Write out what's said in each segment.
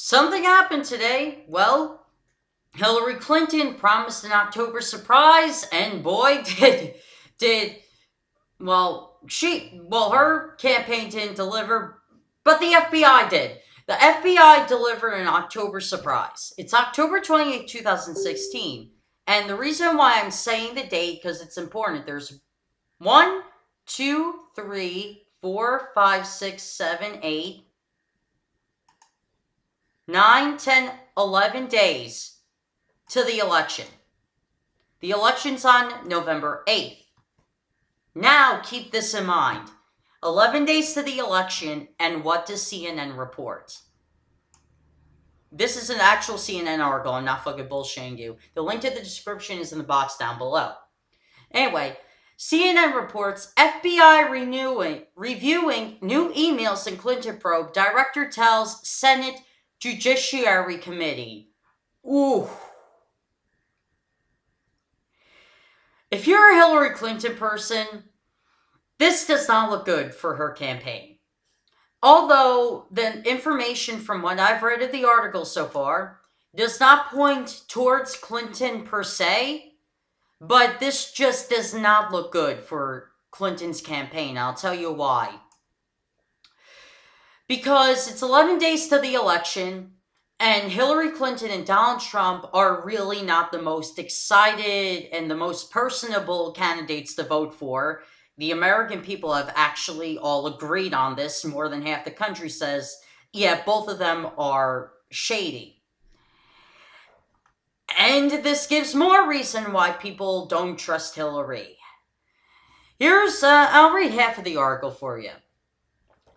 Something happened today. Well, Hillary Clinton promised an October surprise, and boy, did her campaign didn't deliver, but the FBI did. The FBI delivered an October surprise. It's October 28th, 2016. And the reason why I'm saying the date, because it's important, there's 1, 2, 3, 4, 5, 6, 7, 8, 9, 10, 11 days to the election. The election's on November 8th. Now, keep this in mind. 11 days to the election, and what does CNN report? This is an actual CNN article. I'm not fucking bullshitting you. The link to the description is in the box down below. Anyway, CNN reports FBI reviewing new emails in Clinton probe. Director tells Senate Judiciary Committee. Ooh. If you're a Hillary Clinton person, this does not look good for her campaign. Although the information from what I've read of the article so far does not point towards Clinton per se, but this just does not look good for Clinton's campaign. I'll tell you why. Because it's 11 days to the election, and Hillary Clinton and Donald Trump are really not the most excited and the most personable candidates to vote for. The American people have actually all agreed on this. More than half the country says, yeah, both of them are shady. And this gives more reason why people don't trust Hillary. I'll read half of the article for you.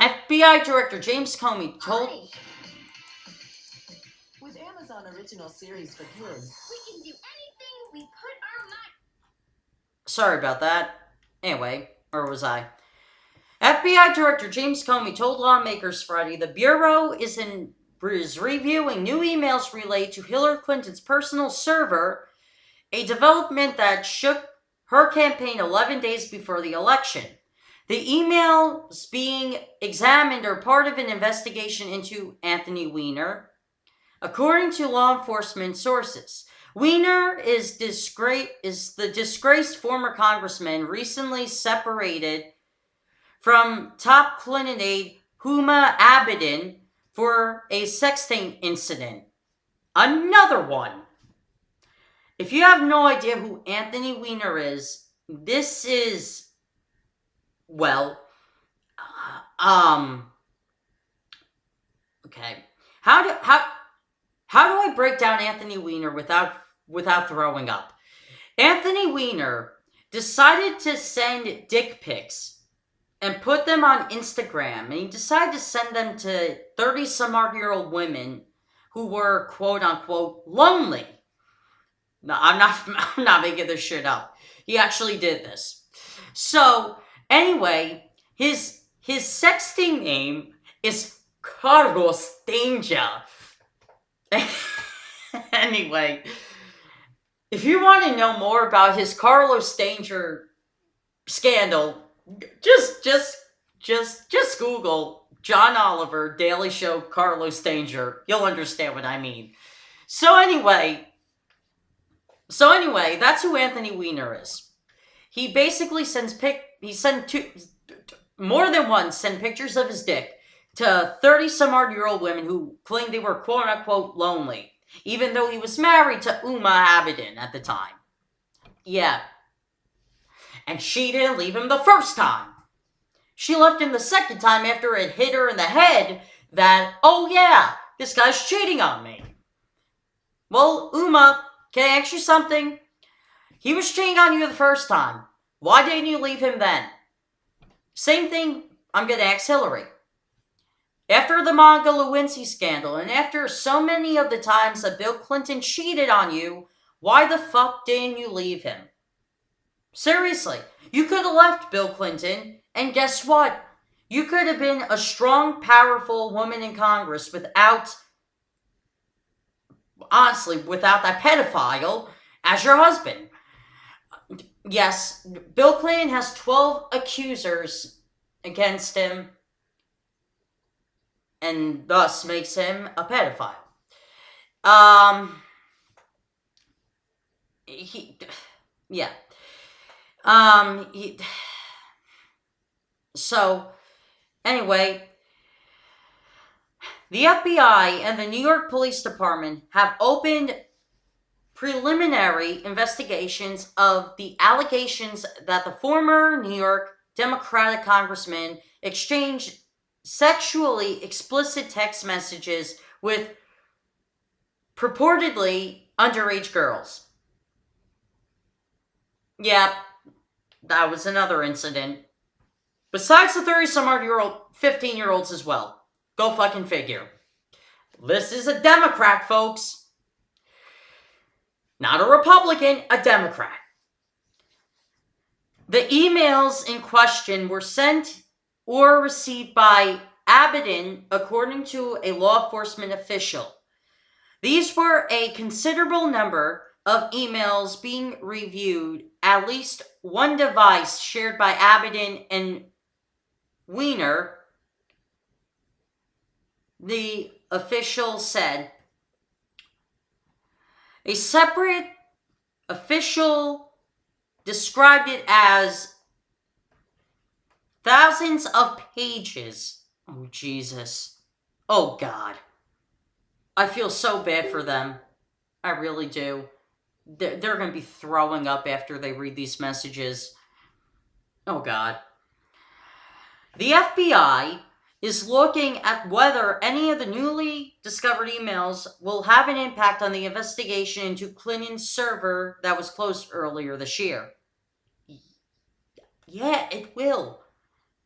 FBI Director James Comey told... Hi. With Amazon Original Series for kids, we can do anything we put our mind. Sorry about that. Anyway, where was I? FBI Director James Comey told lawmakers Friday the Bureau is reviewing new emails related to Hillary Clinton's personal server, a development that shook her campaign 11 days before the election. The emails being examined are part of an investigation into Anthony Weiner. According to law enforcement sources, Weiner is the disgraced former congressman recently separated from top Clinton aide Huma Abedin for a sexting incident. Another one. If you have no idea who Anthony Weiner is, this is, okay. How do I break down Anthony Weiner without throwing up? Anthony Weiner decided to send dick pics and put them on Instagram, and he decided to send them to 30-some-odd-year-old women who were quote-unquote lonely. No, I'm not making this shit up. He actually did this. So, anyway, his sexting name is Carlos Danger. Anyway, if you want to know more about his Carlos Danger scandal, just Google John Oliver Daily Show Carlos Danger. You'll understand what I mean. So anyway, that's who Anthony Weiner is. He basically more than once sent pictures of his dick to 30-some-odd-year-old women who claimed they were quote-unquote lonely, even though he was married to Huma Abedin at the time. Yeah. And she didn't leave him the first time. She left him the second time after it hit her in the head that, oh yeah, this guy's cheating on me. Well, Huma, can I ask you something? He was cheating on you the first time. Why didn't you leave him then? Same thing I'm going to ask Hillary. After the Monica Lewinsky scandal, and after so many of the times that Bill Clinton cheated on you, why the fuck didn't you leave him? Seriously, you could have left Bill Clinton, and guess what? You could have been a strong, powerful woman in Congress without that pedophile as your husband. Yes, Bill Clinton has 12 accusers against him. and thus makes him a pedophile. So, anyway, the FBI and the New York Police Department have opened preliminary investigations of the allegations that the former New York Democratic congressman exchanged sexually explicit text messages with purportedly underage girls. Yeah, that was another incident. Besides the 30-some-odd-year-old, 15-year-olds as well. Go fucking figure. This is a Democrat, folks. Not a Republican, a Democrat. The emails in question were sent or received by Abaddon, according to a law enforcement official. These were a considerable number of emails being reviewed, at least one device shared by Abaddon and Weiner, the official said. A separate official described it as thousands of pages. Oh, Jesus. Oh, God. I feel so bad for them. I really do. They're going to be throwing up after they read these messages. Oh, God. The FBI is looking at whether any of the newly discovered emails will have an impact on the investigation into Clinton's server that was closed earlier this year. Yeah, it will.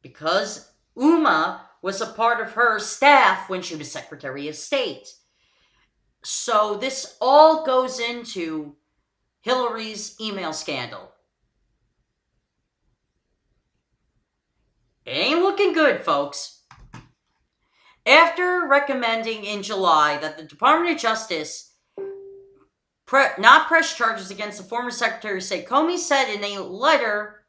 Because Uma was a part of her staff when she was Secretary of State. So this all goes into Hillary's email scandal. It ain't looking good, folks. After recommending in July that the Department of Justice not press charges against the former Secretary of State, Comey said in a letter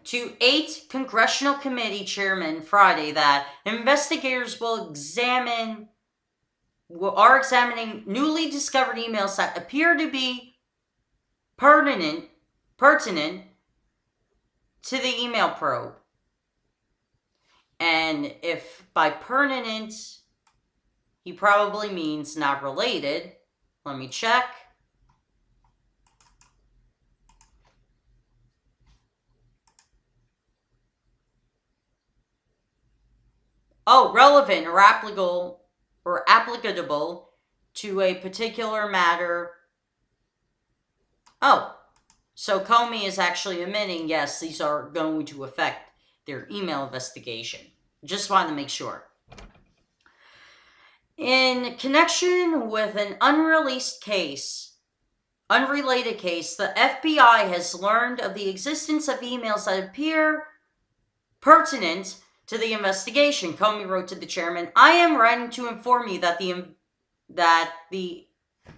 to 8 Congressional Committee chairmen Friday that investigators are examining newly discovered emails that appear to be pertinent to the email probe. And if by pertinent, he probably means not related. Let me check. Oh, relevant or applicable to a particular matter. Oh, so Comey is actually admitting, yes, these are going to affect their email investigation. Just wanted to make sure. In connection with an unrelated case, the FBI has learned of the existence of emails that appear pertinent to the investigation. Comey wrote to the chairman, "I am writing to inform you that the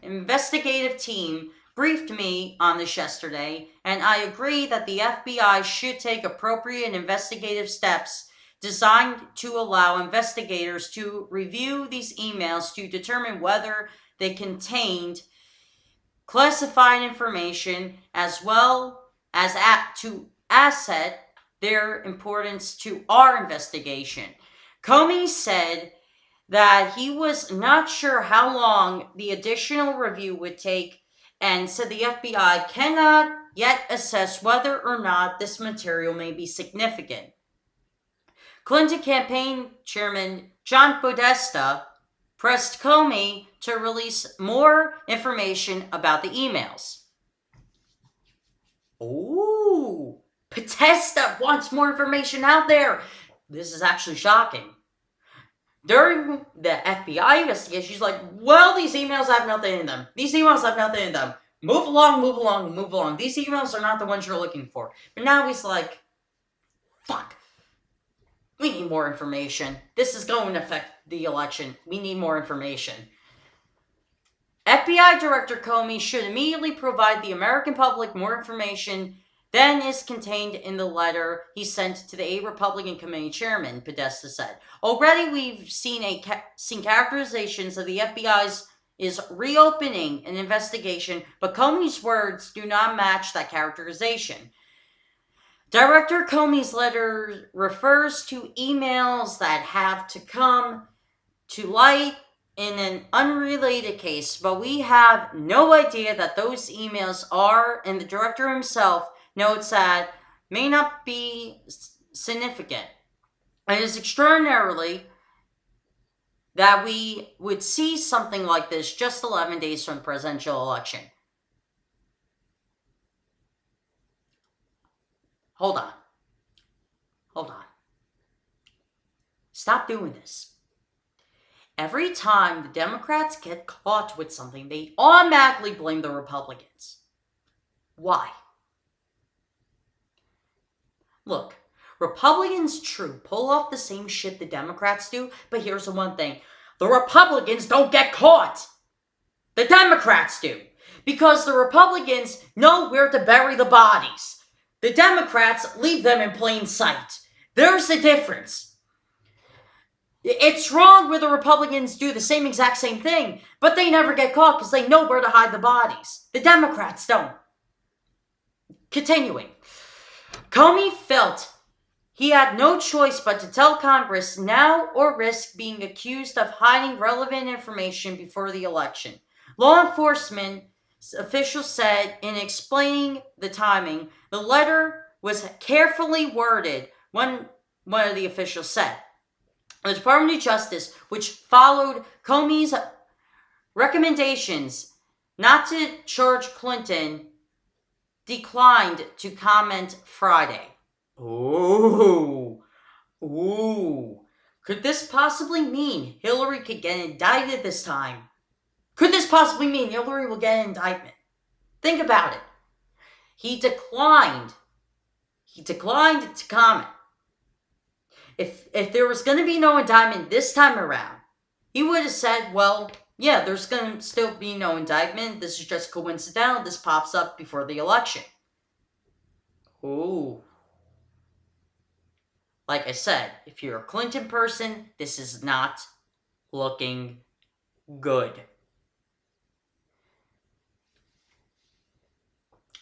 investigative team briefed me on this yesterday, and I agree that the FBI should take appropriate investigative steps designed to allow investigators to review these emails to determine whether they contained classified information as well as to asset their importance to our investigation." Comey said that he was not sure how long the additional review would take and said the FBI cannot yet assess whether or not this material may be significant. Clinton campaign chairman John Podesta pressed Comey to release more information about the emails. Ooh, Podesta wants more information out there. This is actually shocking. During the FBI investigation, she's like, well, these emails have nothing in them. These emails have nothing in them. Move along, move along, move along. These emails are not the ones you're looking for. But now he's like, fuck. We need more information. This is going to affect the election. We need more information. FBI Director Comey should immediately provide the American public more information than is contained in the letter he sent to the 8 Republican committee chairman, Podesta said. Already we've seen characterizations of the FBI's is reopening an investigation, but Comey's words do not match that characterization. Director Comey's letter refers to emails that have to come to light in an unrelated case, but we have no idea that those emails are, and the director himself notes that may not be significant. It is extraordinarily that we would see something like this just 11 days from the presidential election. Hold on. Stop doing this. Every time the Democrats get caught with something, they automatically blame the Republicans. Why? Look, Republicans, true, pull off the same shit the Democrats do, but here's the one thing. The Republicans don't get caught. The Democrats do. Because the Republicans know where to bury the bodies. The Democrats leave them in plain sight. There's the difference. It's wrong where the Republicans do the exact same thing, but they never get caught because they know where to hide the bodies. The Democrats don't. Continuing. Comey felt he had no choice but to tell Congress now or risk being accused of hiding relevant information before the election. Law enforcement officials said in explaining the timing, the letter was carefully worded, one of the officials said. The Department of Justice, which followed Comey's recommendations not to charge Clinton, declined to comment Friday. Ooh. Could this possibly mean Hillary could get indicted this time? Could this possibly mean Hillary will get an indictment? Think about it. He declined to comment. If there was going to be no indictment this time around, he would have said, well, yeah, there's going to still be no indictment. This is just coincidental. This pops up before the election. Ooh. Like I said, if you're a Clinton person, this is not looking good.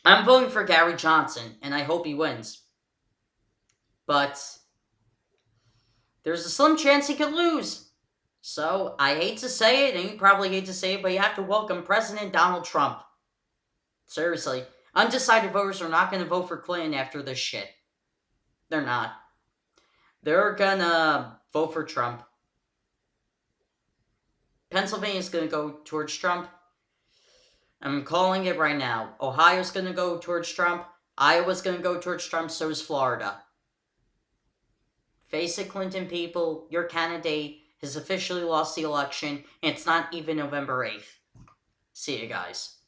I'm voting for Gary Johnson, and I hope he wins. But there's a slim chance he could lose. So, I hate to say it, and you probably hate to say it, but you have to welcome President Donald Trump. Seriously. Undecided voters are not going to vote for Clinton after this shit. They're not. They're gonna vote for Trump. Pennsylvania's gonna go towards Trump. I'm calling it right now. Ohio's gonna go towards Trump. Iowa's gonna go towards Trump, so is Florida. Face it, Clinton people, your candidate has officially lost the election, and it's not even November 8th. See you guys.